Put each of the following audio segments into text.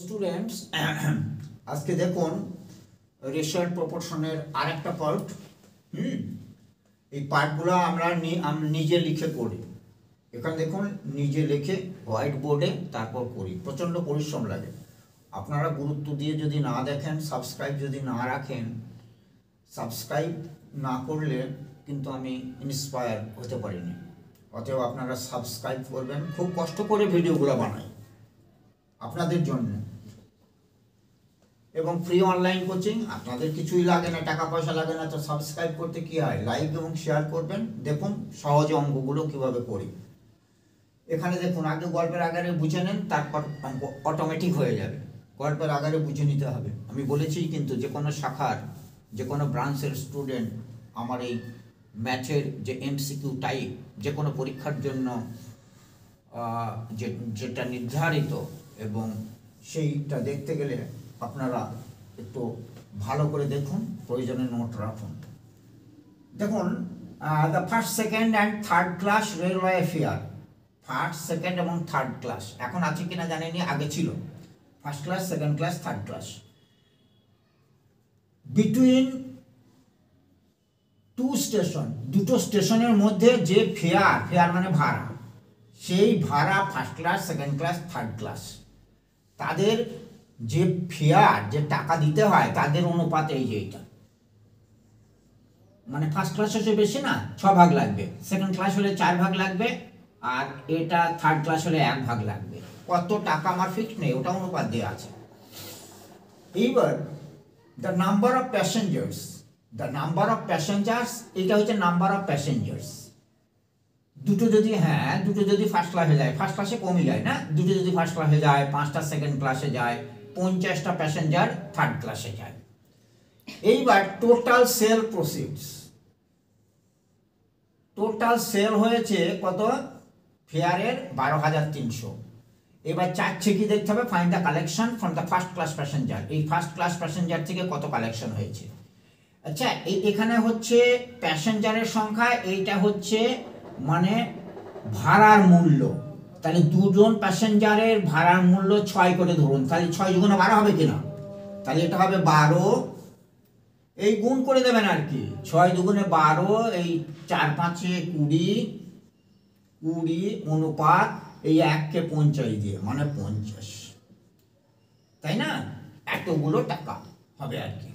Students আজকে দেখুন racial প্রপোর্শনের আরেকটা পার্ট। এই পার্টগুলো আমরা নিজে লিখে করি। এখানে দেখুন নিজে লিখে হোয়াইট বোর্ডে তারপর করি। প্রচণ্ড পরিশ্রম লাগে। আপনারা গুরুত্ব দিয়ে যদি না দেখেন, সাবস্ক্রাইব যদি না রাখেন, সাবস্ক্রাইব না করলে কিন্তু আমি ইন্সপায়ার হতে পারিনি। অতএব আপনারা সাবস্ক্রাইব করবেন। খুব কষ্ট করে ভিডিওগুলো বানাই আপনাদের জন্য, এবং ফ্রি অনলাইন কোচিং। আপনাদের কিছুই লাগে না, টাকা পয়সা লাগে না, তো সাবস্ক্রাইব করতে কি হয়, লাইক এবং শেয়ার করবেন। দেখুন সহজ অঙ্কগুলো কিভাবে করি। এখানে দেখুন আগে গল্পের আকারে বুঝে নেন, তারপর অঙ্ক অটোমেটিক হয়ে যাবে। গল্পের আকারে বুঝে নিতে হবে। আমি বলেছি কিন্তু যে কোনো শাখার, যে কোনো ব্রাঞ্চের স্টুডেন্ট আমার এই ম্যাথের যে এমসিকিউ টাইপ, যে কোনো পরীক্ষার জন্য যেটা নির্ধারিত, এবং সেইটা দেখতে গেলে আপনারা একটু ভালো করে দেখুন, প্রয়োজনে নোট রাখুন। দেখুন the first, second and third class railway fair. First, second এবং থার্ড ক্লাস এখন আছে কিনা জানেনি, আগে ছিল first class, second class, third class. Between two station, দুটো স্টেশনের মধ্যে যে ফেয়ার, ফেয়ার মানে ভাড়া, সেই ভাড়া first class, second class, third class, তাদের যে ফেয়ার, যে টাকা দিতে হয়, তাদের অনুপাত এই যে এইটা। মানে ফার্স্ট ক্লাস হচ্ছে বেশি না, 6 ভাগ লাগবে, সেকেন্ড ক্লাস হলে 4 ভাগ লাগবে, আর এটা থার্ড ক্লাস হলে 1 ভাগ লাগবে। কত টাকা আমার ফিক্স নেই, ওটা অনুপাত দেওয়া আছে। এইবার the number of passengers, the number of passengers, এটা হচ্ছে নাম্বার অফ প্যাসেঞ্জার্স। দুটো যদি ফার্স্ট ক্লাসে যায়, ফার্স্ট ক্লাসে কমই যায় না, দুটো যদি ফার্স্ট ক্লাসে যায়, 5টা সেকেন্ড ক্লাসে যায়, 50টা প্যাসেঞ্জার থার্ড ক্লাসে যায়। এইবার total sell proceeds, total sell হয়েছে কত, ফেয়ারের 12,300। এবার চাচ্ছে কি দেখতে হবে, find the collection from the first class passenger. এই ফার্স্ট ক্লাস প্যাসেঞ্জার থেকে কত কালেকশন হয়েছে। আচ্ছা, এখানে হচ্ছে প্যাসেঞ্জারের সংখ্যা, এইটা হচ্ছে মানে ভাড়ার মূল্য। তাহলে দুজন প্যাসেঞ্জারের ভাড়ার মূল্য 6 করে ধরুন, তাহলে 6 × 12 হবে কিনা, তাহলে এটা হবে 12। এই গুণ করে দেবেন আর কি, 6 × 2 = 12, এই 4 × 5 = 20 অনুপাত এই 1কে 50 দিয়ে, মানে 50, তাই না? এতগুলো টাকা হবে আর কি।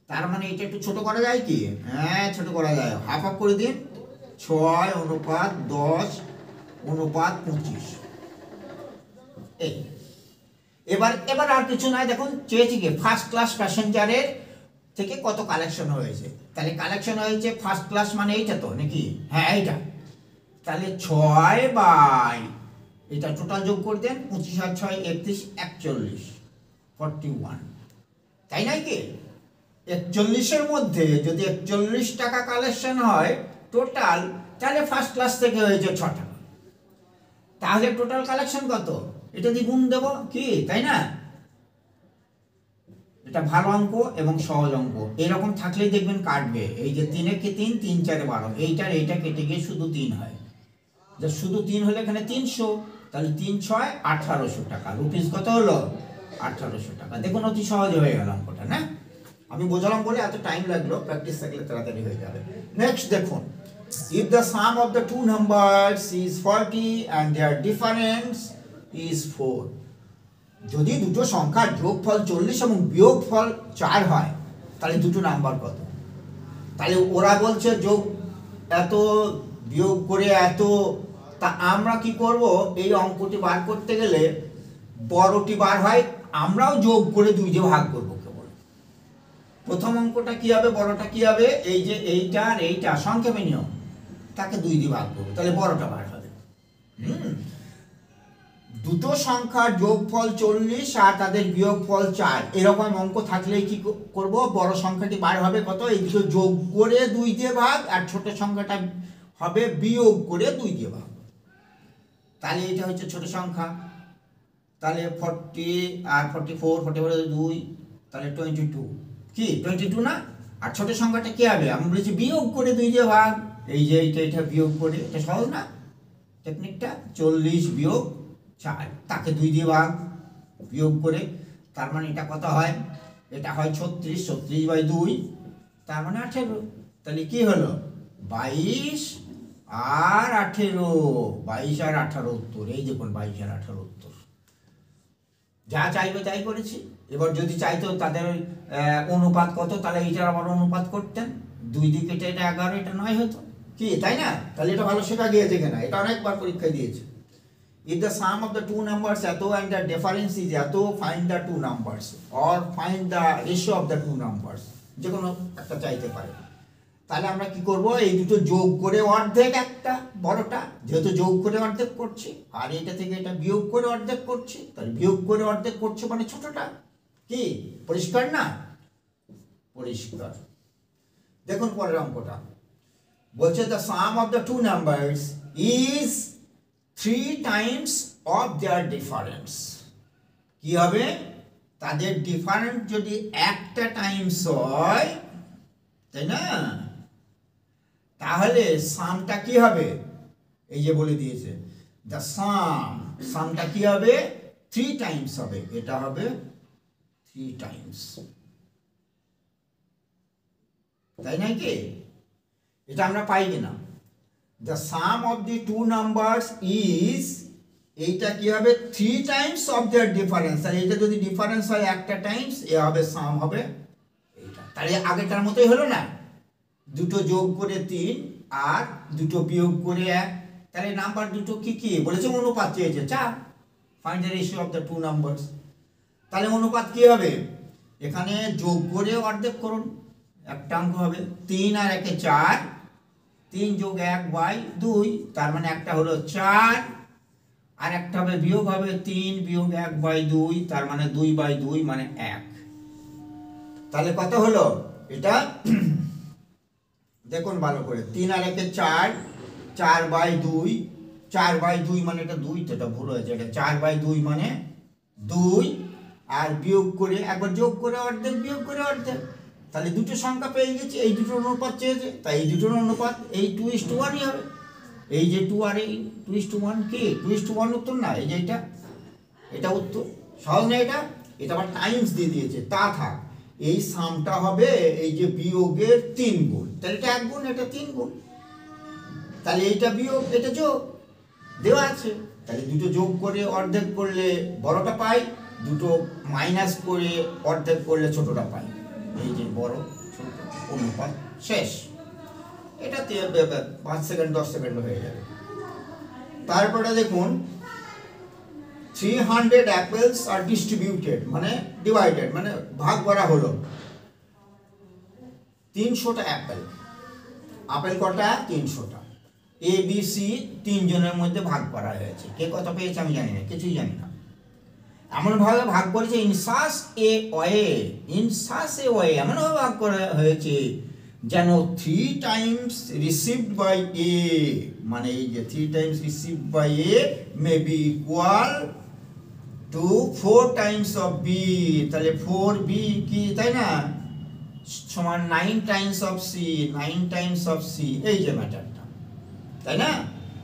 তার মানে এটা একটু ছোট করা যায় কি? হ্যাঁ, ছোট করা যায়। হাফ হাফ করে দিন, 6 অনুপাত 10 অনুপাত 25। এই এবার আর কিছু নাই। দেখুন চেয়েছি কি, ফার্স্ট ক্লাস প্যাসেঞ্জারের থেকে কত কালেকশন হয়েছে। তাহলে কালেকশন হয়েছে ফার্স্ট ক্লাস মানে এইটা তো নাকি, হ্যাঁ এইটা। তাহলে 6 এটা টোটাল যোগ করে দেন, 25 আর 6 31, 41, 41, তাই নাই কি? 41-এর মধ্যে যদি 41 টাকা কালেকশন হয় টোটাল, তাহলে ফার্স্ট ক্লাস থেকে হয়েছে 6 টাকা। তাহলে টোটাল কালেকশন কত, এটা দিয়ে গুণ দেবো কি, তাই না? এটা ভালো অঙ্ক এবং সহজ অঙ্ক। এরকম থাকলেই দেখবেন কাটবে। এই যে 3 × 3, 3 × 4 = 12, এইটা কেটে গিয়ে শুধু 3 হয়। যে শুধু 3 হলে এখানে 300, তাহলে 3 × 6 = 1800 টাকা। রুপিস কত হলো, 1800 টাকা। দেখুন অতি সহজ হয়ে গেল অঙ্কটা না? আমি বোঝালাম বলে এত টাইম লাগলো, প্র্যাকটিস থাকলে তাড়াতাড়ি হয়ে যাবে। নেক্সট দেখুন, if the sum of the two numbers is 40 and their difference is 4, যদি দুটো সংখ্যার যোগফল 40 এবং বিয়োগফল 4 হয়, তাহলে দুটো নাম্বার কত? তাহলে ওরা বলছে যোগ এত, বিয়োগ করে এত। তা আমরা কি করব, এই অঙ্কটি বার করতে গেলে বড়টি বার হয়, আমরাও যোগ করে 2 দিয়ে ভাগ করবো কেবল। প্রথম অঙ্কটা কি হবে, বড়টা কি হবে, এই যে এইটা আর এইটা সংক্ষেপে নিয়ম, তাকে 2 দিয়ে ভাগ করবো, তাহলে বড়টা বার হবে। দুটো সংখ্যার যোগফল 40 আর তাদের বিয়োগফল 4, এরকম অঙ্ক থাকলেই কি করব, বড় সংখ্যাটি বার হবে কত, এই দুটো যোগ করে 2 দিয়ে ভাগ, আর ছোট সংখ্যাটা হবে বিয়োগ করে 2 দিয়ে ভাগ। তাহলে এটা হচ্ছে ছোট সংখ্যা, তাহলে 40 আর 44, 44 2, তাহলে 22, কি 22 না? আর ছোট সংখ্যাটা কি হবে, আমি বলেছি বিয়োগ করে 2 দিয়ে ভাগ, এই যে এটা বিয়োগ করে, এটা সহজ না টেকনিকটা। 40 - 4, তাকে 2 দিয়ে ভাগ, বিয়োগ করে, তার মানে এটা কত হয়, এটা হয় 36, 36/2, তার মানে 18। তাহলে কি হলো 22 আর 18, 22 আর 18 উত্তর। এই দেখুন 22 আর 18 উত্তর। যা চাইবে তাই করেছি। এবার যদি চাইতো তাদের অনুপাত কত, তাহলে এইটার আবার অনুপাত করতেন, 2 দিকে এটা 11, এটা 9 হতো, কি তাই না? তাহলে এটা ভালো শেখা গিয়েছে কিনা, এটা অনেকবার পরীক্ষায় দিয়েছে। If the sum of the two numbers এত and the difference is এত, find the two numbers or find the ratio of the two numbers, যে কোনো একটা চাইতে পারে। তাহলে আমরা কি করব, এই দুটো যোগ করে অর্ধেক, একটা বড়টা যেহেতু যোগ করে অর্ধেক করছি, আর এটা থেকে এটা বিয়োগ করে অর্ধেক করছি, তাহলে বিয়োগ করে অর্ধেক করছে মানে ছোটটা। কি পরিষ্কার না? পরিষ্কার। দেখুন পরের অঙ্কটা বলছে the sum of the two numbers is 3 times of their difference। কি হবে, তাদের ডিফারেন্স যদি একটা টাইমস হয়, তাই না, তাহলে সামটা কি হবে, এই যে বলে দিয়েছে the সামটা কি হবে 3 টাইমস হবে, এটা হবে 3 টাইমস, তাই না? কি এটা আমরা পাই কিনা, the sum of the two numbers is, এইটা কি হবে 3 টাইমস অফ their difference। তাহলে এটা যদি ডিফারেন্স হয় একটা টাইমস, এ হবে সাম হবে এইটা। তাহলে আগেটার মতোই হলো না, দুটো যোগ করে 3 আর দুটো বিয়োগ করে 1। তাহলে নাম্বার দুটো কি কি বলেছে, অনুপাত চেয়েছে 4। Find the ratio of the two numbers. তাহলে অনুপাত কি হবে, এখানে যোগ করে অর্ধেক করুন, একটা অঙ্ক হবে 3 আর 1 4, 3 যোগ 1/2, তার মানে একটা হলো 4, আর একটা হবে বিয়োগ হবে 3 বিয়োগ 1/2, তার মানে 2/2 মানে 1। তাহলে কত হলো এটা, দেখুন ভালো করে, 3 আর 1 4, 4/2, 4/2 মানে এটা 2, তো এটা ভুল হয়েছে, এটা 4/2 মানে 2, আর বিয়োগ করে একবার যোগ করে অর্ধেক বিয়োগ করে অর্ধেক। তাহলে দুটো সংখ্যা পেয়ে গেছি, এই দুটোর অনুপাত চেয়েছে, তাই এই দুটোর অনুপাত এই 2:1ই হবে। এই যে 2 আর এই 2:1 কি 2:1 উত্তর না, এই যে এটা উত্তর। সহজ না এটা? এটা আবার টাইমস দিয়ে দিয়েছে, তা থাক, এই সামটা হবে এই যে বিয়োগের 3 গুণ, তাহলে এটা 1 গুণ, এটা 3 গুণ, তাহলে এইটা বিয়োগ এটা যোগ দেওয়া আছে। তাহলে দুটো যোগ করে অর্ধেক করলে বড়টা পাই, দুটো মাইনাস করে অর্ধেক করলে ছোটটা পাই। এই যে বড় ছোট অনুপাত শেষ। এটাতে 5 সেকেন্ড 10 সেকেন্ড হয়ে যাবে। তারপরে দেখুন 300 অ্যাপেলস আর ডিস্ট্রিবিউটেড, মানে ডিভাইডেড, মানে ভাগ করা হলো। 300টা আপেল কটা, 300টা। এ বি সি 3 জনের মধ্যে ভাগ করা হয়েছে। কে কত পেয়েছে আমি জানি না, কিছুই জানি না। এমনভাবে ভাগ করেছে ইনসাস এ ওয়ে, এমনভাবে ভাগ করা হয়েছে যেন 3 টাইমস রিসিভড বাই এ, মানে এই যে 3 times received by A may B equal to 4 times of B. তাহলে 4b কি, তাই না, সমান 9 times of C, 9 times of C, এই যে ম্যাটারটা, তাই না?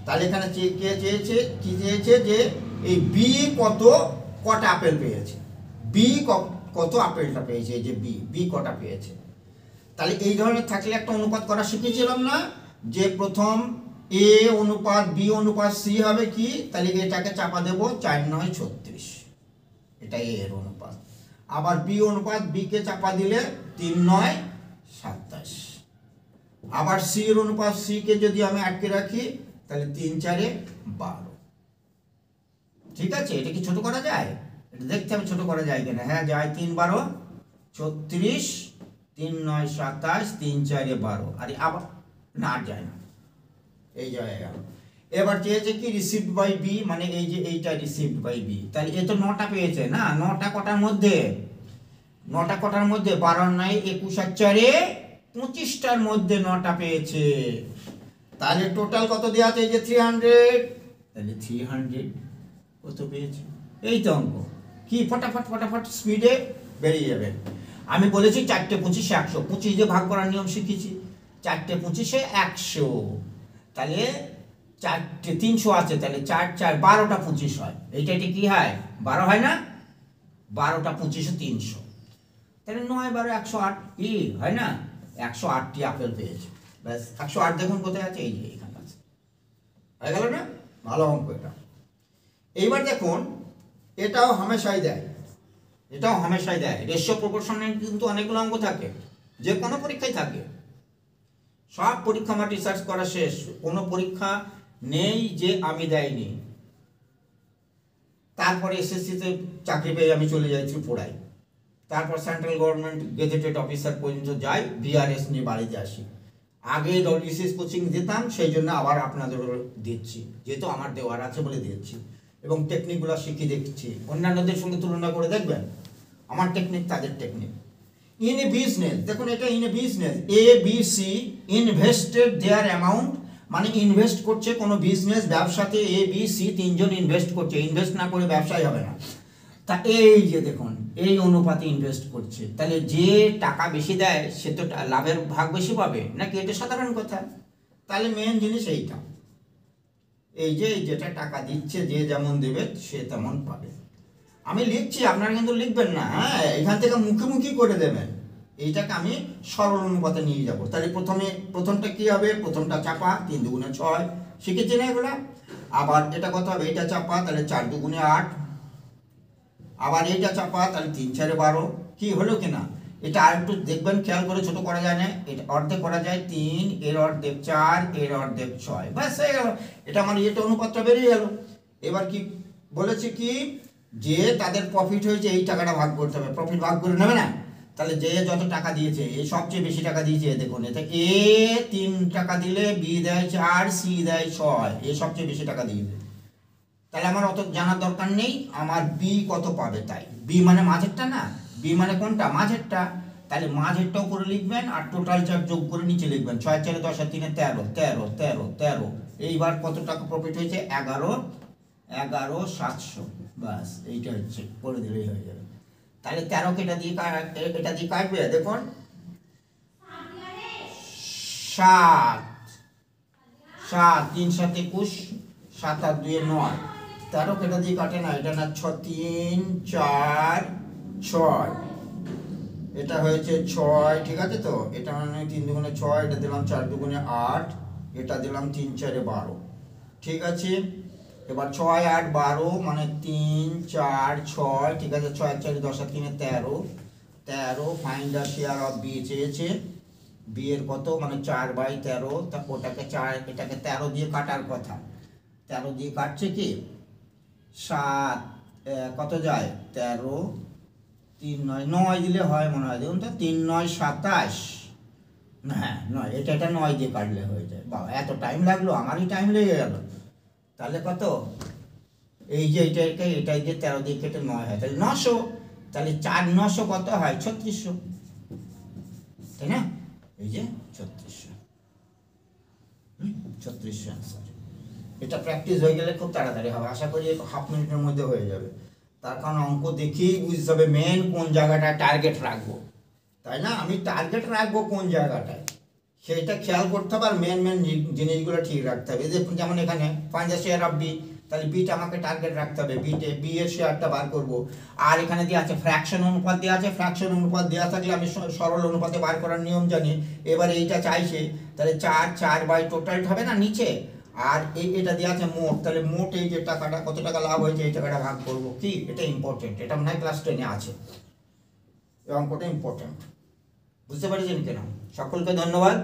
তাহলে এখানে কে চেয়েছে, কি চেয়েছে, যে এই বি কটা আপেল পেয়েছে, বি কত আপেলটা পেয়েছে, এই যে বি কটা পেয়েছে। তাহলে এই ধরনের থাকলে একটা অনুপাত করা শিখেছিলাম না, যে প্রথম এ অনুপাত বি অনুপাত সি হবে কি, তাহলে এটাকে চাপা দেব 4 9 36, এটা এর অনুপাত। আবার বি অনুপাত বি কে চাপা দিলে 3 9 27। আবার সি এর অনুপাত সি কে যদি আমি আটকে রাখি, তাহলে 3 4 12। ঠিক আছে, এটা কি ছোট করা যায়? এটা দেখতে হবে ছোট করা যায় কিনা। হ্যাঁ যায়, 3 12 36, 3 9 27, 3 4 12। আরে আবার না, যায় না, এই যায় গেল। এবার চেয়েছে কি রিসিভড বাই বি, মানে এই যে এইটা রিসিভড বাই বি। তাহলে এ তো 9টা পেয়েছে না, 9টা কটার মধ্যে, 9টা কটার মধ্যে 12 9 21 আর 4 25টার মধ্যে 9টা পেয়েছে। তাহলে টোটাল কত দেওয়া আছে, এই যে 300, তাহলে 300 কত পেয়েছে, এই তো অঙ্ক। কি ফটাফট স্পিডে বেরিয়ে যাবে। আমি বলেছি 4 25 100, 25 দিয়ে ভাগ করার নিয়ম শিখেছি, 4 25 100। তাহলে 4 300 আছে, তাহলে 4 4 12টা 25 হয়, এইটা কি হয় 12 হয় না? 12টা 25 300, তাহলে 9 12 108 কি হয় না, 108টি আপেল পেয়েছে। ব্যাস 108 দেখুন কোথায় আছে, এই যে এখানে আছে, হয়ে গেল না? ভালো অঙ্ক এটা। এইবার দেখুন এটাও হামেশাই দেয়, এটাও হামেশাই দেয়। রেশিও প্রপোর্শনের কিন্তু অনেকগুলো অঙ্ক থাকে, যে কোনো পরীক্ষায় থাকে। সব পরীক্ষা আমার রিসার্চ করা শেষ, কোনো পরীক্ষা নেই যে আমি দেয়নি। তারপরে এসএসসিতে চাকরি পেয়ে আমি চলে যাই ত্রিপুরায়, তারপর সেন্ট্রাল গভর্নমেন্ট গেজেটেড অফিসার পর্যন্ত যাই, ভিআরএস নিয়ে বাড়িতে আসি। আগে ডব্লিউবিসিএস কোচিং দিতাম, সেই জন্য আবার আপনাদেরও দিচ্ছি, যেহেতু আমার দেওয়ার আছে বলে দিচ্ছি, এবং টেকনিকগুলো শিখিয়ে দেখছি। অন্যান্যদের সঙ্গে তুলনা করে দেখবেন আমার টেকনিক তাদের টেকনিক। ইন এ বিজনেস, দেখুন এটা in a business, A B C invested their amount, মানে ইনভেস্ট করছে কোনো বিজনেস, ব্যবসাতে এ বি সি তিনজন ইনভেস্ট করছে, ইনভেস্ট না করে ব্যবসায় হবে না। তা এই যে দেখুন এই অনুপাতে ইনভেস্ট করছে, তাহলে যে টাকা বেশি দেয় সে তো লাভের ভাগ বেশি পাবে নাকি? এটা সাধারণ কথা। তাহলে মেন জিনিস এইটা, এই যে যেটা টাকা দিচ্ছে যে যেমন দেবে সে তেমন পাবে। আমি লিখছি, আপনারা কিন্তু লিখবেন না, হ্যাঁ, এখান থেকে মুখোমুখি করে দেবেন। এইটাকে আমি সরল অনুপাতে নিয়ে যাব। তাহলে প্রথমটা কি হবে, প্রথমটা চাপা, 3 দুগুণে 6, শিখেছি না এগুলা? আবার এটা কত হবে, এটা চাপা, তাহলে 4 দুগুণে 8, আবার এইটা চাপা, তাহলে 3 4 12। কি হলো কিনা এটা আর একটু দেখবেন, খেয়াল করে, ছোট করা যায় না, এটা অর্ধেক করা যায় 3, এর অর্ধেক 4, এর অর্ধেক 6, ব্যাস হয়ে গেল। এটা আমার এটা অনুপাতটা বেরিয়ে গেল। এবার কি বলেছে কি, যে তাদের প্রফিট হয়েছে এই টাকাটা ভাগ করতে হবে, প্রফিট ভাগ করে নেবে না? তাহলে যে যত টাকা দিয়েছে, এই সবচেয়ে বেশি টাকা দিয়েছে, দেখুন এটা এ 3 টাকা দিলে, বি দেয় 4, সি দেয় 6, এ সবচেয়ে বেশি টাকা দিয়েছে। তাহলে আমার অত জানার দরকার নেই, আমার বি কত পাবে তাই। বি মানে মাঝেরটা না, বি মানে কোনটা, মাঝেরটা। তাহলে মাঝেরটা উপরে লিখবেন আর টোটাল চার্জ যোগ করে নিচে লিখবেন, 6 4 10 আর 3 13 13 13 13। এইবার কত টাকা প্রফিট হয়েছে, 11,700। বাস এইটা হচ্ছে, করে দিলেই হয়ে যাবে। তাহলে 13 কে এটা দিয়ে কাটবে, দেখুন 7 7 3 7 21, 7 আর 2 9, 13 কে এটা দিয়ে কাটে না, এটা না 6 3 4 6, এটা হয়েছে 6, ঠিক আছে তো? এটা মানে 3 দুগুণে 6, এটা দিলাম 4 দুগুণে 8, এটা দিলাম 3 4 12, ঠিক আছে? এবার 6 8 12 মানে 3 4 6, ঠিক আছে? 6 4 10 আর 3 13 13। Find the share of B চেয়েছে, বি এর কত, মানে 4/13। তা ওটাকে 4, এটাকে 13 দিয়ে কাটার কথা, 13 দিয়ে কাটছে কি, 7 কত যায়, 13 3 9 9 দিলে হয় মনে হয়, দেখুন তো 3 9 27, হ্যাঁ 9, এটা 9 দিয়ে কাটলে হয়ে যায়। বাবা এত টাইম লাগলো, আমারই টাইম লেগে গেল। তাহলে কত, এই যে এটাই যে 13 দিয়ে কেটে 9 হয়, তাহলে 900। তাহলে 4 900 কত হয়, 3600, তাই না? এই যে 3600 অ্যান্সার। এটা প্র্যাকটিস হয়ে গেলে খুব তাড়াতাড়ি হবে, আশা করি হাফ মিনিটের মধ্যে হয়ে যাবে। তার কারণ অঙ্ক দেখেই বুঝতে হবে মেন কোন জায়গাটায় টার্গেট রাখবো, তাই না? আমি টার্গেট রাখবো কোন জায়গাটায়, সেইটা খেয়াল করতে হবে। আর মেন জিনিসগুলো ঠিক রাখতে হবে। যেমন এখানে find the share of B, তাহলে বিটা আমাকে টার্গেট রাখতে হবে, বি এর শেয়ারটা বার করব। আর এখানে দেওয়া আছে ফ্র্যাকশন অনুপাত, দেওয়া আছে ফ্র্যাকশন অনুপাত দেওয়া থাকলে আমি সরল অনুপাতে বার করার নিয়ম জানি। এবার এইটা চাইছে, তাহলে 4 4 বাই টোটাল হবে না নিচে, আর এটা দেওয়া আছে মোট, তাহলে মোট এই যে টাকাটা, কত টাকা লাভ হয়েছে এই টাকাটা ভাগ করবো। কি এটা ইম্পর্টেন্ট, এটা মনে হয় ক্লাস 10-এ আছে, এই অঙ্কটা ইম্পর্টেন্ট। বুঝতে পারছেন কিনা? সকলকে ধন্যবাদ।